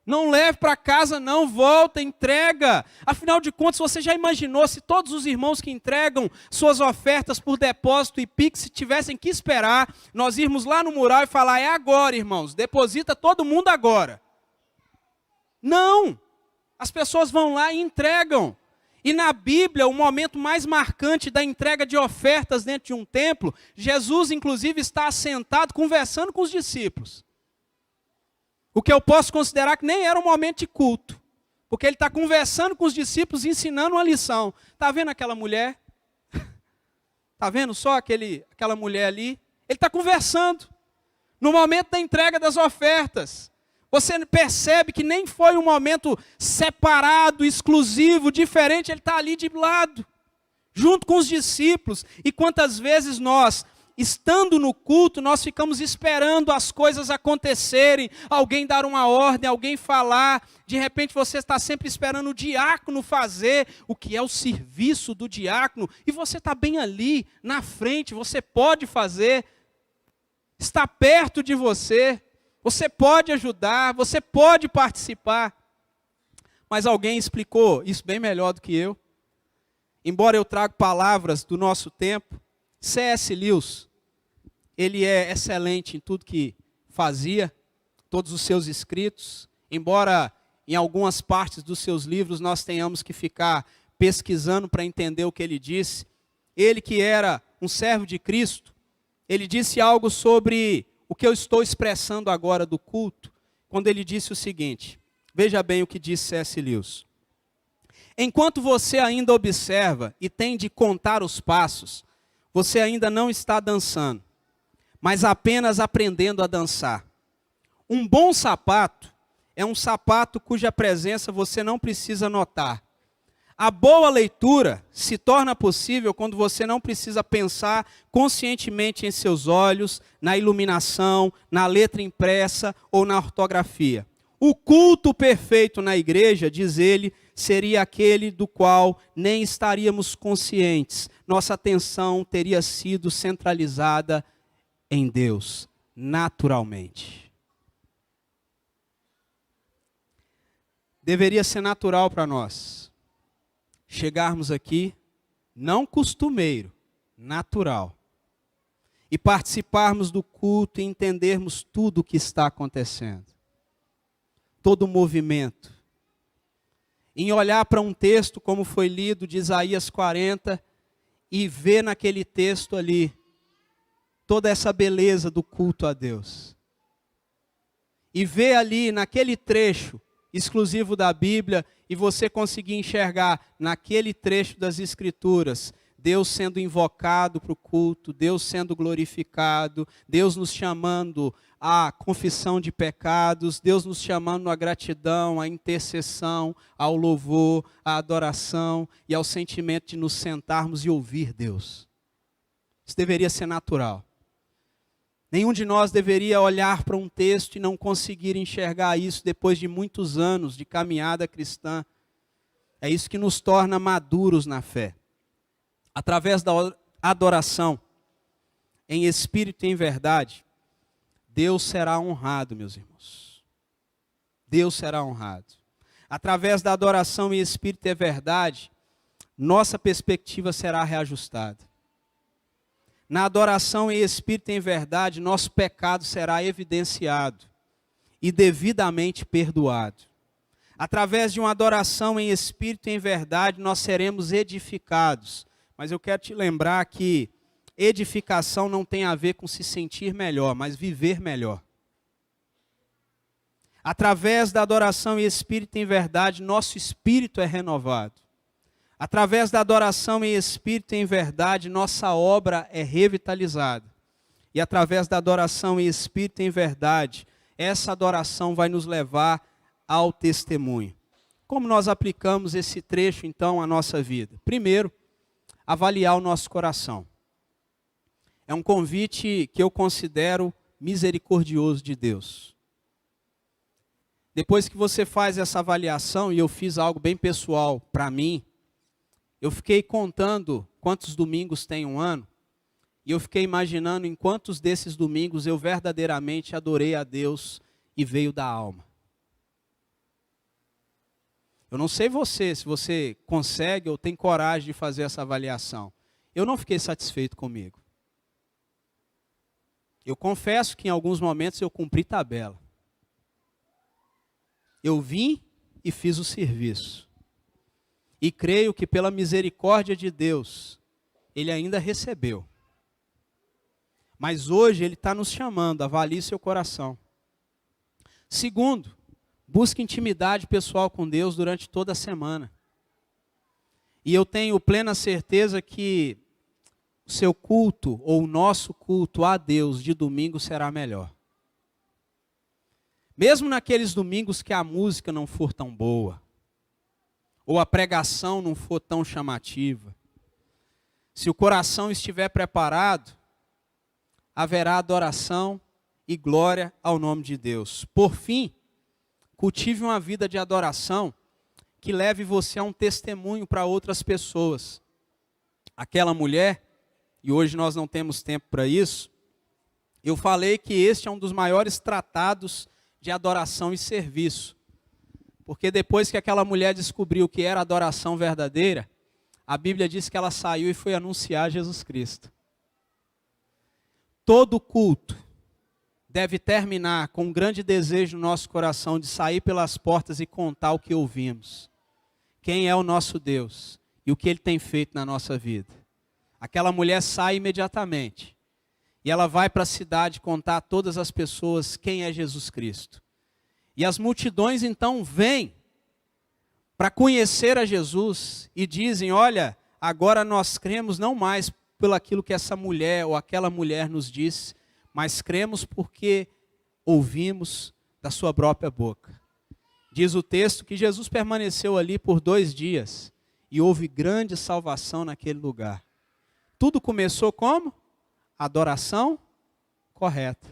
Não leve para casa não, volta, entrega. Afinal de contas, você já imaginou se todos os irmãos que entregam suas ofertas por depósito e Pix tivessem que esperar, nós irmos lá no mural e falar, é agora, irmãos, deposita todo mundo agora. Não, as pessoas vão lá e entregam. E na Bíblia, o momento mais marcante da entrega de ofertas dentro de um templo, Jesus inclusive está assentado conversando com os discípulos. O que eu posso considerar que nem era um momento de culto. Porque ele está conversando com os discípulos, ensinando uma lição. Está vendo aquela mulher? Está vendo só aquela mulher ali? Ele está conversando. No momento da entrega das ofertas. Você percebe que nem foi um momento separado, exclusivo, diferente. Ele está ali de lado. Junto com os discípulos. E quantas vezes nós, estando no culto, nós ficamos esperando as coisas acontecerem, alguém dar uma ordem, alguém falar, de repente você está sempre esperando o diácono fazer o que é o serviço do diácono, e você está bem ali, na frente, você pode fazer, está perto de você, você pode ajudar, você pode participar, mas alguém explicou isso bem melhor do que eu, embora eu traga palavras do nosso tempo. C.S. Lewis, ele é excelente em tudo que fazia, todos os seus escritos, embora em algumas partes dos seus livros nós tenhamos que ficar pesquisando para entender o que ele disse. Ele que era um servo de Cristo, ele disse algo sobre o que eu estou expressando agora do culto, quando ele disse o seguinte, veja bem o que disse C.S. Lewis. Enquanto você ainda observa e tem de contar os passos, você ainda não está dançando, mas apenas aprendendo a dançar. Um bom sapato é um sapato cuja presença você não precisa notar. A boa leitura se torna possível quando você não precisa pensar conscientemente em seus olhos, na iluminação, na letra impressa ou na ortografia. O culto perfeito na igreja, diz ele, seria aquele do qual nem estaríamos conscientes. Nossa atenção teria sido centralizada em Deus, naturalmente. Deveria ser natural para nós chegarmos aqui, não costumeiro, natural, e participarmos do culto e entendermos tudo o que está acontecendo. Todo o movimento. Em olhar para um texto como foi lido de Isaías 40 e ver naquele texto ali toda essa beleza do culto a Deus. E ver ali naquele trecho exclusivo da Bíblia e você conseguir enxergar naquele trecho das Escrituras Deus sendo invocado para o culto, Deus sendo glorificado, Deus nos chamando à confissão de pecados, Deus nos chamando à gratidão, à intercessão, ao louvor, à adoração e ao sentimento de nos sentarmos e ouvir Deus. Isso deveria ser natural. Nenhum de nós deveria olhar para um texto e não conseguir enxergar isso depois de muitos anos de caminhada cristã. É isso que nos torna maduros na fé. Através da adoração, em espírito e em verdade, Deus será honrado, meus irmãos. Deus será honrado. Através da adoração em espírito e verdade, nossa perspectiva será reajustada. Na adoração em espírito e em verdade, nosso pecado será evidenciado e devidamente perdoado. Através de uma adoração em espírito e em verdade, nós seremos edificados. Mas eu quero te lembrar que edificação não tem a ver com se sentir melhor, mas viver melhor. Através da adoração em espírito e em verdade, nosso espírito é renovado. Através da adoração em espírito e em verdade, nossa obra é revitalizada. E através da adoração em espírito e em verdade, essa adoração vai nos levar ao testemunho. Como nós aplicamos esse trecho, então, à nossa vida? Primeiro, avaliar o nosso coração. É um convite que eu considero misericordioso de Deus. Depois que você faz essa avaliação, e eu fiz algo bem pessoal para mim, eu fiquei contando quantos domingos tem um ano, e eu fiquei imaginando em quantos desses domingos eu verdadeiramente adorei a Deus e veio da alma. Eu não sei você, se você consegue ou tem coragem de fazer essa avaliação. Eu não fiquei satisfeito comigo. Eu confesso que em alguns momentos eu cumpri tabela. Eu vim e fiz o serviço. E creio que pela misericórdia de Deus, Ele ainda recebeu. Mas hoje Ele está nos chamando, avalie seu coração. Segundo, busque intimidade pessoal com Deus durante toda a semana. E eu tenho plena certeza que o seu culto, ou o nosso culto a Deus de domingo será melhor. Mesmo naqueles domingos que a música não for tão boa, ou a pregação não for tão chamativa, se o coração estiver preparado, haverá adoração e glória ao nome de Deus. Por fim, cultive uma vida de adoração que leve você a um testemunho para outras pessoas. Aquela mulher, e hoje nós não temos tempo para isso, eu falei que este é um dos maiores tratados de adoração e serviço. Porque depois que aquela mulher descobriu o que era adoração verdadeira, a Bíblia diz que ela saiu e foi anunciar Jesus Cristo. Todo culto deve terminar com um grande desejo no nosso coração de sair pelas portas e contar o que ouvimos. Quem é o nosso Deus e o que Ele tem feito na nossa vida. Aquela mulher sai imediatamente e ela vai para a cidade contar a todas as pessoas quem é Jesus Cristo. E as multidões então vêm para conhecer a Jesus e dizem, olha, agora nós cremos não mais pelo aquilo que essa mulher ou aquela mulher nos disse, mas cremos porque ouvimos da sua própria boca. Diz o texto que Jesus permaneceu ali por 2 dias e houve grande salvação naquele lugar. Tudo começou como? Adoração correta.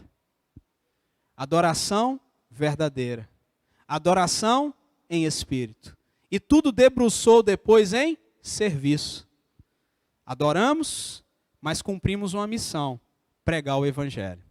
Adoração verdadeira. Adoração em espírito. E tudo debruçou depois em serviço. Adoramos, mas cumprimos uma missão: pregar o Evangelho.